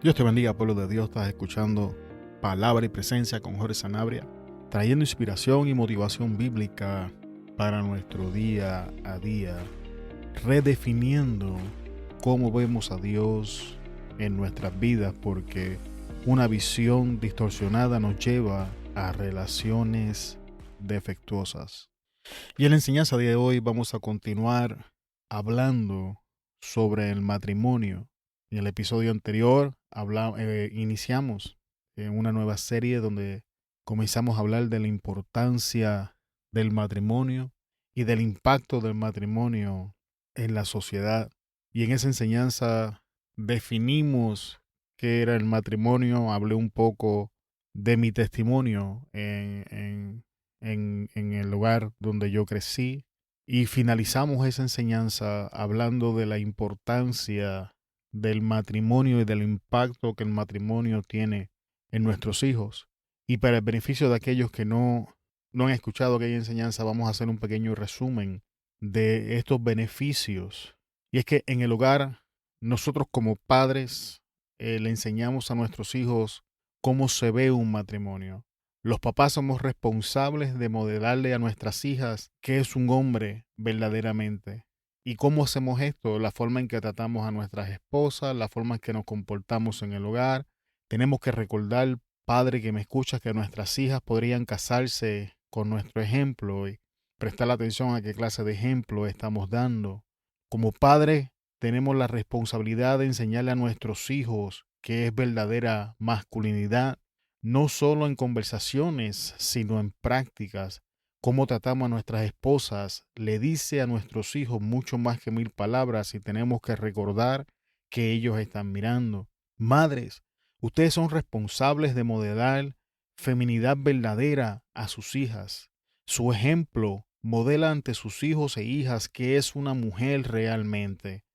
Dios te bendiga, pueblo de Dios. Estás escuchando Palabra y Presencia con Jorge Sanabria, trayendo inspiración y motivación bíblica para nuestro día a día, redefiniendo cómo vemos a Dios en nuestras vidas, porque una visión distorsionada nos lleva a relaciones defectuosas. Y en la enseñanza de hoy vamos a continuar hablando sobre el matrimonio. En el episodio anterior iniciamos una nueva serie donde comenzamos a hablar de la importancia del matrimonio y del impacto del matrimonio en la sociedad. Y en esa enseñanza definimos qué era el matrimonio, hablé un poco de mi testimonio en el lugar donde yo crecí y finalizamos esa enseñanza hablando de la importancia del matrimonio y del impacto que el matrimonio tiene en nuestros hijos. Y para el beneficio de aquellos que no han escuchado aquella enseñanza, vamos a hacer un pequeño resumen de estos beneficios. Y es que en el hogar, nosotros como padres le enseñamos a nuestros hijos cómo se ve un matrimonio. Los papás somos responsables de modelarle a nuestras hijas qué es un hombre verdaderamente. ¿Y cómo hacemos esto? La forma en que tratamos a nuestras esposas, la forma en que nos comportamos en el hogar. Tenemos que recordar, padre que me escuchas, que nuestras hijas podrían casarse con nuestro ejemplo y prestar atención a qué clase de ejemplo estamos dando. Como padre, tenemos la responsabilidad de enseñarle a nuestros hijos qué es verdadera masculinidad, no solo en conversaciones, sino en prácticas. Cómo tratamos a nuestras esposas le dice a nuestros hijos mucho más que 1000 palabras y tenemos que recordar que ellos están mirando. Madres, ustedes son responsables de modelar feminidad verdadera a sus hijas. Su ejemplo modela ante sus hijos e hijas que es una mujer realmente.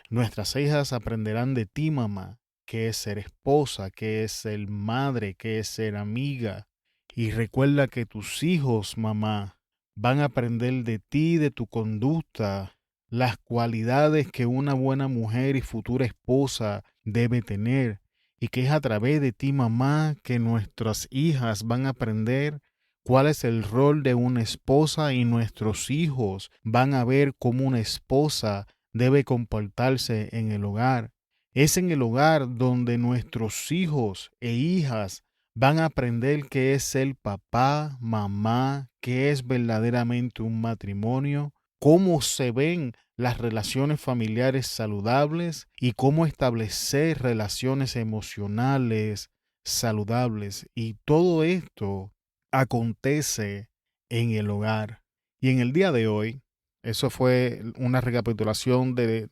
Nuestras hijas aprenderán de ti, mamá, qué es ser esposa, qué es ser madre, qué es ser amiga. Y recuerda que tus hijos, mamá, van a aprender de ti, de tu conducta, las cualidades que una buena mujer y futura esposa debe tener. Y que es a través de ti, mamá, que nuestras hijas van a aprender cuál es el rol de una esposa y nuestros hijos van a ver cómo una esposa debe comportarse en el hogar. Es en el hogar donde nuestros hijos e hijas van a aprender qué es ser papá, mamá, qué es verdaderamente un matrimonio, cómo se ven las relaciones familiares saludables y cómo establecer relaciones emocionales saludables. Y todo esto acontece en el hogar. Y en el día de hoy, eso fue una recapitulación de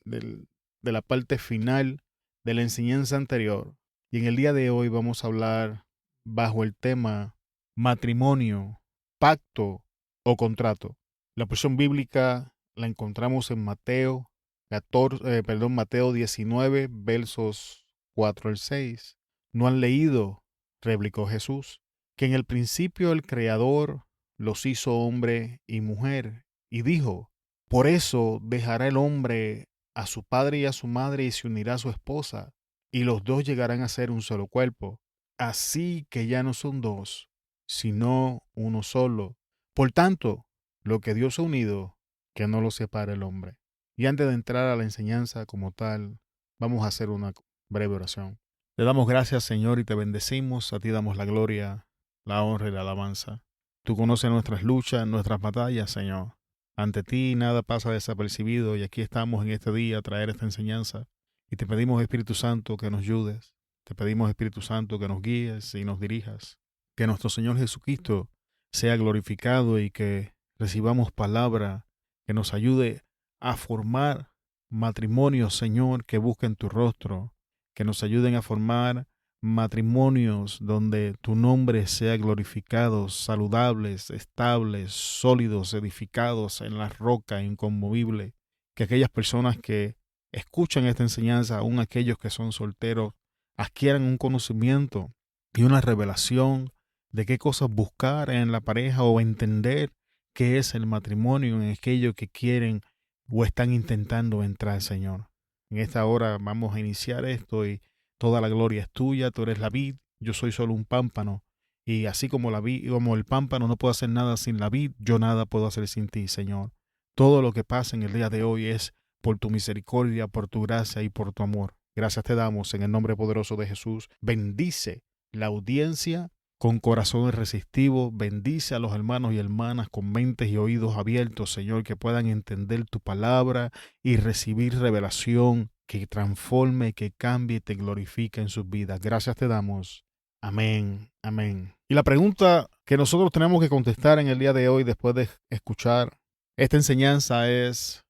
la parte final de la enseñanza anterior. Y en el día de hoy vamos a hablar bajo el tema matrimonio, pacto o contrato. La porción bíblica la encontramos en Mateo 19, versos 4 al 6. ¿No han leído? Replicó Jesús, que en el principio el Creador los hizo hombre y mujer, y dijo, por eso dejará el hombre a su padre y a su madre y se unirá a su esposa, y los dos llegarán a ser un solo cuerpo. Así que ya no son dos, sino uno solo. Por tanto, lo que Dios ha unido, que no lo separe el hombre. Y antes de entrar a la enseñanza como tal, vamos a hacer una breve oración. Te damos gracias, Señor, y te bendecimos. A ti damos la gloria, la honra y la alabanza. Tú conoces nuestras luchas, nuestras batallas, Señor. Ante ti nada pasa desapercibido y aquí estamos en este día a traer esta enseñanza. Y te pedimos, Espíritu Santo, que nos ayudes. Te pedimos, Espíritu Santo, que nos guíes y nos dirijas. Que nuestro Señor Jesucristo sea glorificado y que recibamos palabra que nos ayude a formar matrimonios, Señor, que busquen tu rostro, que nos ayuden a formar matrimonios donde tu nombre sea glorificado, saludables, estables, sólidos, edificados en la roca inconmovible. Que aquellas personas que escuchan esta enseñanza, aun aquellos que son solteros, adquieran un conocimiento y una revelación de qué cosas buscar en la pareja o entender qué es el matrimonio en aquello que quieren o están intentando entrar, Señor. En esta hora vamos a iniciar esto y toda la gloria es tuya, tú eres la vid, yo soy solo un pámpano. Y así como la vid, como el pámpano no puedo hacer nada sin la vid, yo nada puedo hacer sin ti, Señor. Todo lo que pasa en el día de hoy es por tu misericordia, por tu gracia y por tu amor. Gracias te damos en el nombre poderoso de Jesús. Bendice la audiencia con corazones resistivos. Bendice a los hermanos y hermanas con mentes y oídos abiertos, Señor, que puedan entender tu palabra y recibir revelación que transforme, que cambie y te glorifique en sus vidas. Gracias te damos. Amén, amén. Y la pregunta que nosotros tenemos que contestar en el día de hoy, después de escuchar esta enseñanza, ¿es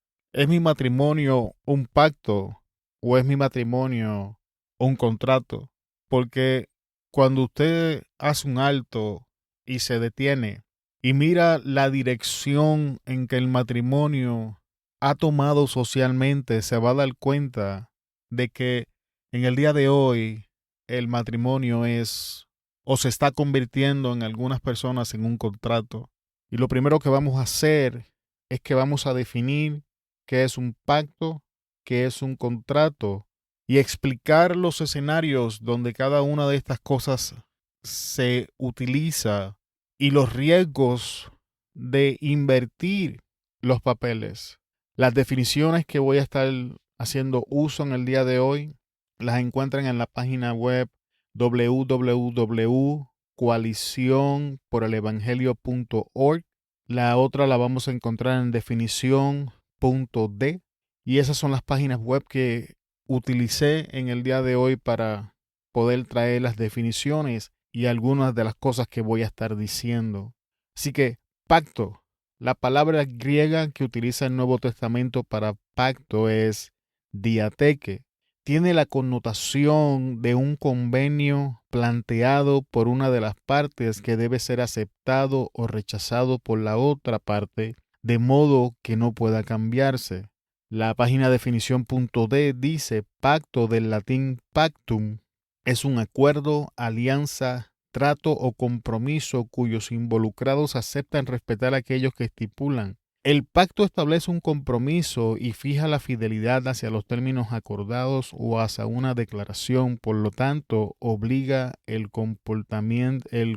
mi matrimonio un pacto o es mi matrimonio un contrato? Porque cuando usted hace un alto y se detiene y mira la dirección en que el matrimonio ha tomado socialmente, se va a dar cuenta de que en el día de hoy el matrimonio es o se está convirtiendo en algunas personas en un contrato. Y lo primero que vamos a hacer es que vamos a definir qué es un pacto, qué es un contrato y explicar los escenarios donde cada una de estas cosas se utiliza y los riesgos de invertir los papeles. Las definiciones que voy a estar haciendo uso en el día de hoy las encuentran en la página web www.coaliciónporelevangelio.org. La otra la vamos a encontrar en definición.d. Y esas son las páginas web que utilicé en el día de hoy para poder traer las definiciones y algunas de las cosas que voy a estar diciendo. Así que, pacto. La palabra griega que utiliza el Nuevo Testamento para pacto es diateque. Tiene la connotación de un convenio planteado por una de las partes que debe ser aceptado o rechazado por la otra parte, de modo que no pueda cambiarse. La página definición.d dice pacto del latín pactum es un acuerdo, alianza, trato o compromiso cuyos involucrados aceptan respetar aquellos que estipulan. El pacto establece un compromiso y fija la fidelidad hacia los términos acordados o hacia una declaración, por lo tanto, obliga el cumplimiento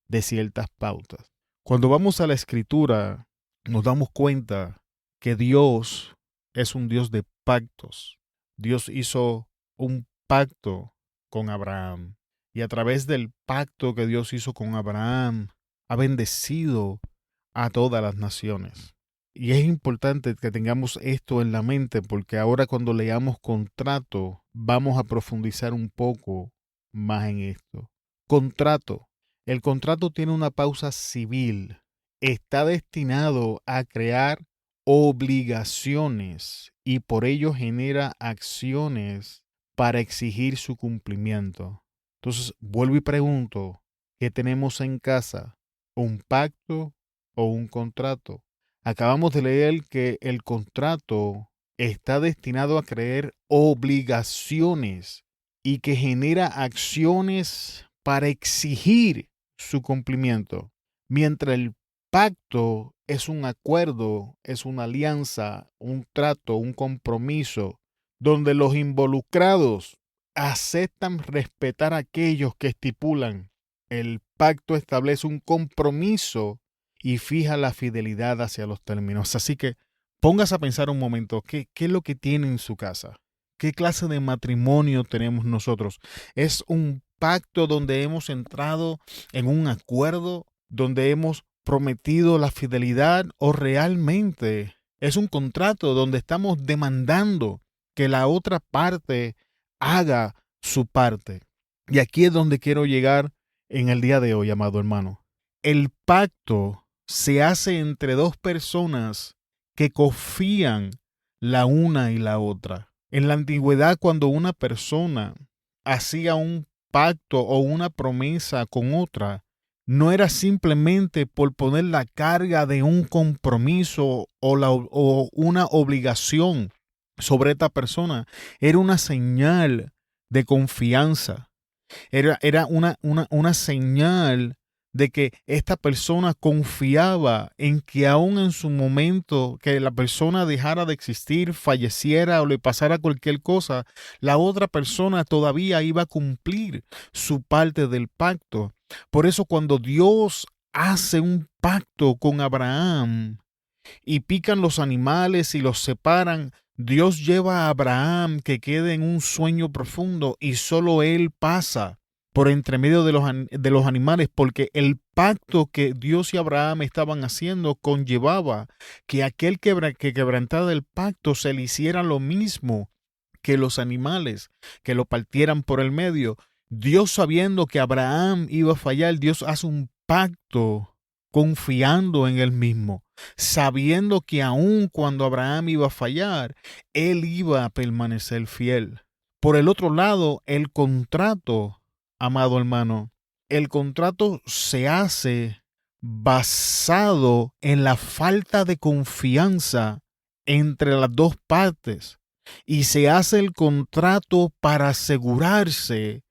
de ciertas pautas. Cuando vamos a la Escritura, nos damos cuenta que Dios es un Dios de pactos. Dios hizo un pacto con Abraham y a través del pacto que Dios hizo con Abraham, ha bendecido a todas las naciones. Y es importante que tengamos esto en la mente porque ahora cuando leamos contrato vamos a profundizar un poco más en esto. Contrato. El contrato tiene una pausa civil. Está destinado a crear obligaciones y por ello genera acciones para exigir su cumplimiento. Entonces, vuelvo y pregunto, ¿qué tenemos en casa? ¿Un pacto o un contrato? Acabamos de leer que el contrato está destinado a crear obligaciones y que genera acciones para exigir su cumplimiento, mientras el pacto es un acuerdo, es una alianza, un trato, un compromiso, donde los involucrados aceptan respetar a aquellos que estipulan. El pacto establece un compromiso y fija la fidelidad hacia los términos. Así que póngase a pensar un momento, ¿qué es lo que tiene en su casa? ¿Qué clase de matrimonio tenemos nosotros? ¿Es un pacto donde hemos entrado en un acuerdo, donde hemos prometido la fidelidad o realmente es un contrato donde estamos demandando que la otra parte haga su parte? Y aquí es donde quiero llegar en el día de hoy, amado hermano. El pacto se hace entre dos personas que confían la una y la otra. En la antigüedad, cuando una persona hacía un pacto o una promesa con otra, no era simplemente por poner la carga de un compromiso o una obligación sobre esta persona. Era una señal de confianza. Era una señal de que esta persona confiaba en que aún en su momento que la persona dejara de existir, falleciera o le pasara cualquier cosa, la otra persona todavía iba a cumplir su parte del pacto. Por eso cuando Dios hace un pacto con Abraham y pican los animales y los separan, Dios lleva a Abraham que quede en un sueño profundo y solo él pasa por entre medio de los animales, porque el pacto que Dios y Abraham estaban haciendo conllevaba que aquel que quebrantara el pacto se le hiciera lo mismo que los animales, que lo partieran por el medio. Dios, sabiendo que Abraham iba a fallar, Dios hace un pacto confiando en él mismo, sabiendo que aun cuando Abraham iba a fallar, él iba a permanecer fiel. Por el otro lado, el contrato, amado hermano, el contrato se hace basado en la falta de confianza entre las dos partes y se hace el contrato para asegurarse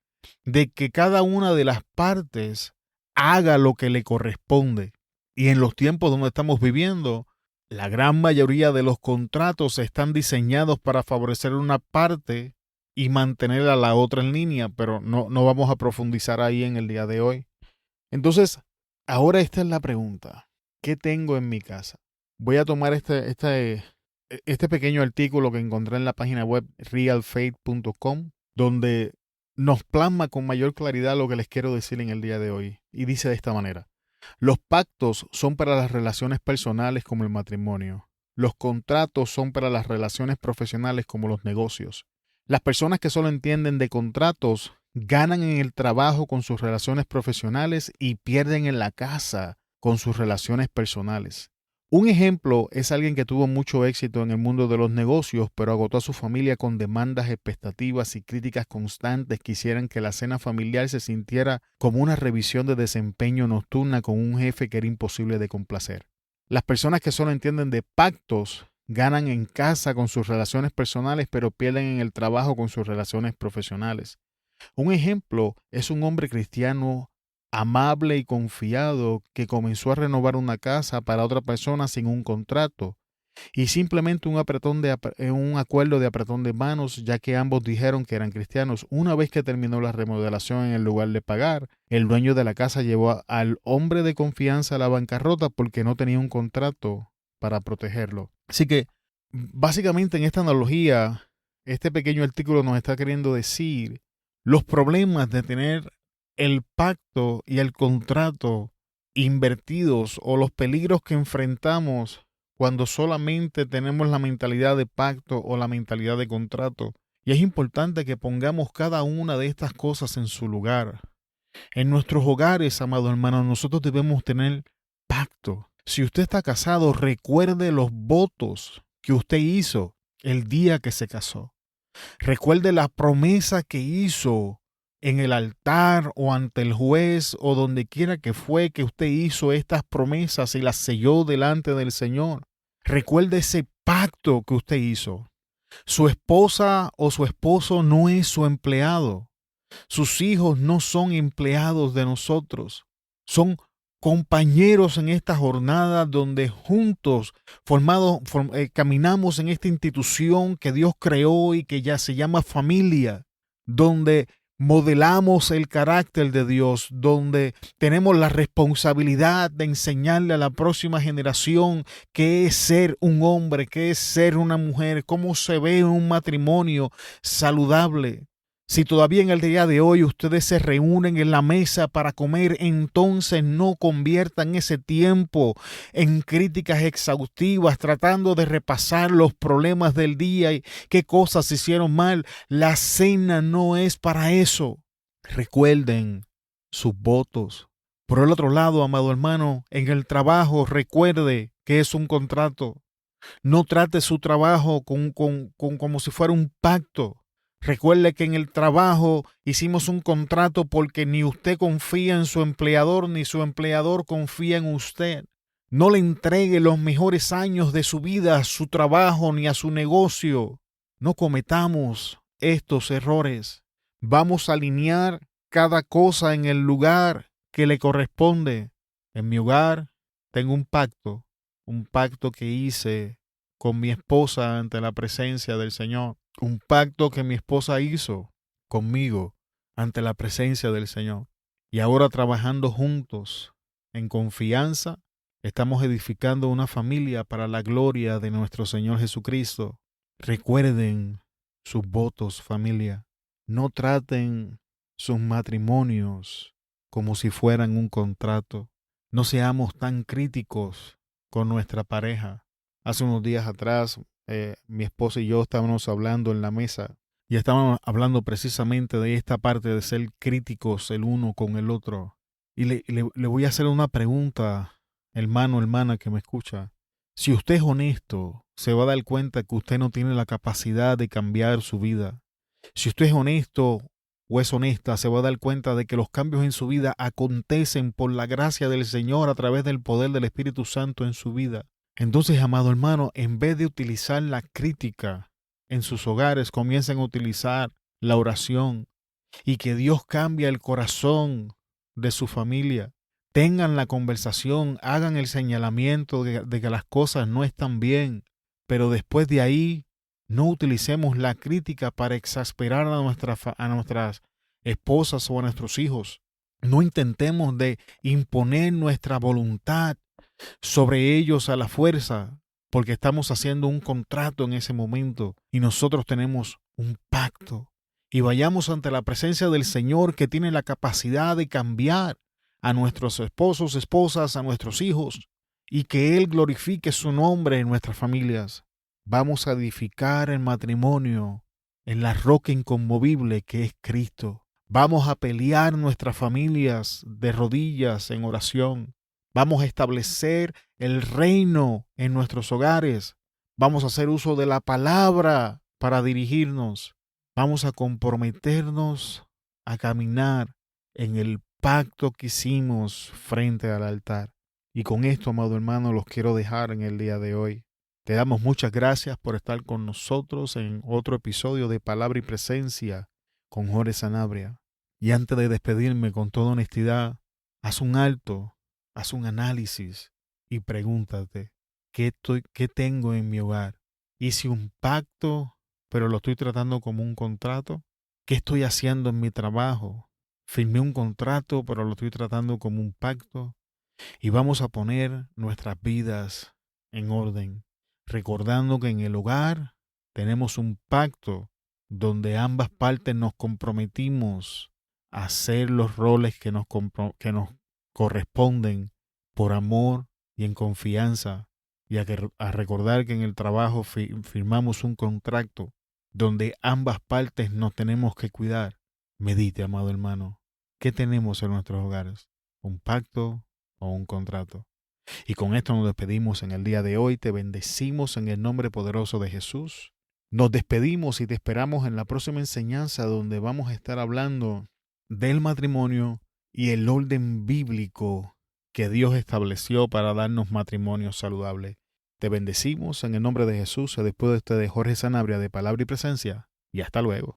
de que cada una de las partes haga lo que le corresponde. Y en los tiempos donde estamos viviendo, la gran mayoría de los contratos están diseñados para favorecer una parte y mantener a la otra en línea, pero no vamos a profundizar ahí en el día de hoy. Entonces, ahora esta es la pregunta. ¿Qué tengo en mi casa? Voy a tomar este pequeño artículo que encontré en la página web realfaith.com, donde nos plasma con mayor claridad lo que les quiero decir en el día de hoy. Y dice de esta manera: los pactos son para las relaciones personales como el matrimonio. Los contratos son para las relaciones profesionales como los negocios. Las personas que solo entienden de contratos ganan en el trabajo con sus relaciones profesionales y pierden en la casa con sus relaciones personales. Un ejemplo es alguien que tuvo mucho éxito en el mundo de los negocios, pero agotó a su familia con demandas, expectativas y críticas constantes que hicieran que la cena familiar se sintiera como una revisión de desempeño nocturna con un jefe que era imposible de complacer. Las personas que solo entienden de pactos ganan en casa con sus relaciones personales, pero pierden en el trabajo con sus relaciones profesionales. Un ejemplo es un hombre cristiano amable y confiado que comenzó a renovar una casa para otra persona sin un contrato y simplemente un acuerdo de apretón de manos, ya que ambos dijeron que eran cristianos. Una vez que terminó la remodelación, en el lugar de pagar, el dueño de la casa llevó al hombre de confianza a la bancarrota porque no tenía un contrato para protegerlo. Así que básicamente en esta analogía, este pequeño artículo nos está queriendo decir los problemas de tener el pacto y el contrato invertidos, o los peligros que enfrentamos cuando solamente tenemos la mentalidad de pacto o la mentalidad de contrato. Y es importante que pongamos cada una de estas cosas en su lugar. En nuestros hogares, amado hermano, nosotros debemos tener pacto. Si usted está casado, recuerde los votos que usted hizo el día que se casó. Recuerde la promesa que hizo en el altar o ante el juez o donde quiera que fue que usted hizo estas promesas y las selló delante del Señor. Recuerde ese pacto que usted hizo. Su esposa o su esposo no es su empleado. Sus hijos no son empleados de nosotros. Son compañeros en esta jornada donde juntos caminamos en esta institución que Dios creó y que ya se llama familia, donde modelamos el carácter de Dios, donde tenemos la responsabilidad de enseñarle a la próxima generación qué es ser un hombre, qué es ser una mujer, cómo se ve un matrimonio saludable. Si todavía en el día de hoy ustedes se reúnen en la mesa para comer, entonces no conviertan ese tiempo en críticas exhaustivas, tratando de repasar los problemas del día y qué cosas se hicieron mal. La cena no es para eso. Recuerden sus votos. Por el otro lado, amado hermano, en el trabajo recuerde que es un contrato. No trate su trabajo como si fuera un pacto. Recuerde que en el trabajo hicimos un contrato porque ni usted confía en su empleador ni su empleador confía en usted. No le entregue los mejores años de su vida a su trabajo ni a su negocio. No cometamos estos errores. Vamos a alinear cada cosa en el lugar que le corresponde. En mi hogar tengo un pacto que hice con mi esposa ante la presencia del Señor, un pacto que mi esposa hizo conmigo ante la presencia del Señor. Y ahora trabajando juntos en confianza, estamos edificando una familia para la gloria de nuestro Señor Jesucristo. Recuerden sus votos, familia. No traten sus matrimonios como si fueran un contrato. No seamos tan críticos con nuestra pareja. Hace unos días atrás, mi esposa y yo estábamos hablando en la mesa y estábamos hablando precisamente de esta parte de ser críticos el uno con el otro. Y le voy a hacer una pregunta, hermano, hermana que me escucha. Si usted es honesto, se va a dar cuenta que usted no tiene la capacidad de cambiar su vida. Si usted es honesto o es honesta, se va a dar cuenta de que los cambios en su vida acontecen por la gracia del Señor a través del poder del Espíritu Santo en su vida. Entonces, amado hermano, en vez de utilizar la crítica en sus hogares, comiencen a utilizar la oración y que Dios cambie el corazón de su familia. Tengan la conversación, hagan el señalamiento de que las cosas no están bien, pero después de ahí no utilicemos la crítica para exasperar a nuestras esposas o a nuestros hijos. No intentemos de imponer nuestra voluntad sobre ellos a la fuerza, porque estamos haciendo un contrato en ese momento y nosotros tenemos un pacto. Y vayamos ante la presencia del Señor que tiene la capacidad de cambiar a nuestros esposos, esposas, a nuestros hijos, y que Él glorifique su nombre en nuestras familias. Vamos a edificar el matrimonio en la roca inconmovible que es Cristo. Vamos a pelear nuestras familias de rodillas en oración. Vamos a establecer el reino en nuestros hogares. Vamos a hacer uso de la palabra para dirigirnos. Vamos a comprometernos a caminar en el pacto que hicimos frente al altar. Y con esto, amado hermano, los quiero dejar en el día de hoy. Te damos muchas gracias por estar con nosotros en otro episodio de Palabra y Presencia con Jorge Sanabria. Y antes de despedirme con toda honestidad, haz un alto, haz un análisis y pregúntate, ¿qué tengo en mi hogar? ¿Hice un pacto, pero lo estoy tratando como un contrato? ¿Qué estoy haciendo en mi trabajo? Firmé un contrato, pero lo estoy tratando como un pacto. Y vamos a poner nuestras vidas en orden, recordando que en el hogar tenemos un pacto donde ambas partes nos comprometimos a hacer los roles que nos corresponden por amor y en confianza, y a recordar que en el trabajo firmamos un contrato donde ambas partes nos tenemos que cuidar. Medite, amado hermano, ¿qué tenemos en nuestros hogares? ¿Un pacto o un contrato? Y con esto nos despedimos en el día de hoy. Te bendecimos en el nombre poderoso de Jesús. Nos despedimos y te esperamos en la próxima enseñanza donde vamos a estar hablando del matrimonio y el orden bíblico que Dios estableció para darnos matrimonios saludables. Te bendecimos en el nombre de Jesús. Se despide de Jorge Sanabria de Palabra y Presencia y hasta luego.